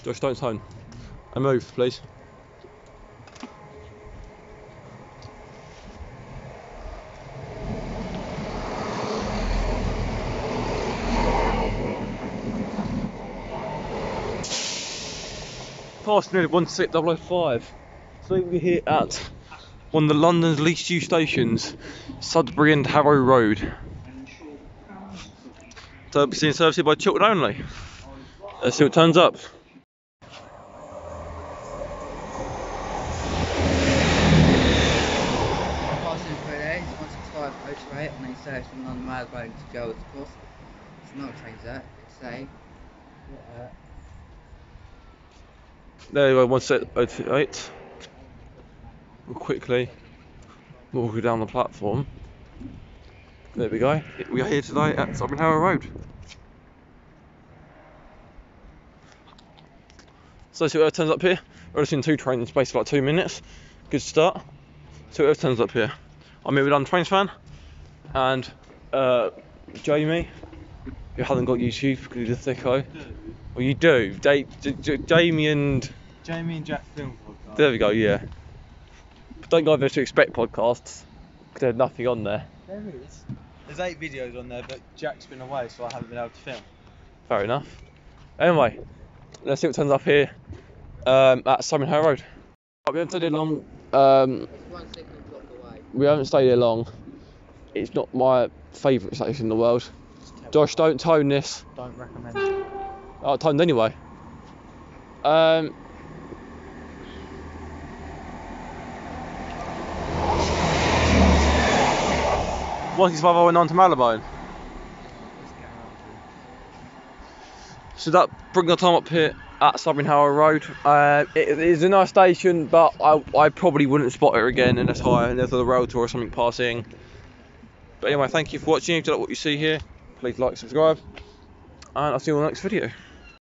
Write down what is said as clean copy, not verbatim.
Josh, don't tone. And move, please. Past nearly 16005. So we're here at one of the London's least used stations, Sudbury and Harrow Road. So we're being serviced by Chiltern only. Let's see what turns up. Passing through there, it's 165 motorway and they say it's from London Railroad to Girls, of course. It's not a train that, it's a... There we go, 16008. We'll quickly walk down the platform. There we go. We are here today at Sudbury and Harrow Road. So see what turns up here. We're just in 2 trains in space for like 2 minutes. Good start. See what turns up here. I'm here with London Trains fan and Jamie, who hasn't got YouTube because he's a thicko. Well, you do. Jamie and Jack Film Podcast. There we go. Yeah. But don't go over there to expect podcasts because there's nothing on there. There is. There's 8 videos on there, but Jack's been away, so I haven't been able to film. Fair enough. Anyway, let's see what turns up here at Sudbury and Harrow Road. We haven't stayed here long. It's 1 signal block away. We haven't stayed here long. It's not my favourite station in the world. Josh, don't tone this. Don't recommend it. Oh, I toned anyway. 16509 to Malabone. So that brings our time up here at Sudbury and Harrow Road. It is a nice station, but I probably wouldn't spot it again unless there's a rail tour or something passing. But anyway, thank you for watching. If you like what you see here, please like, subscribe, and I'll see you on the next video.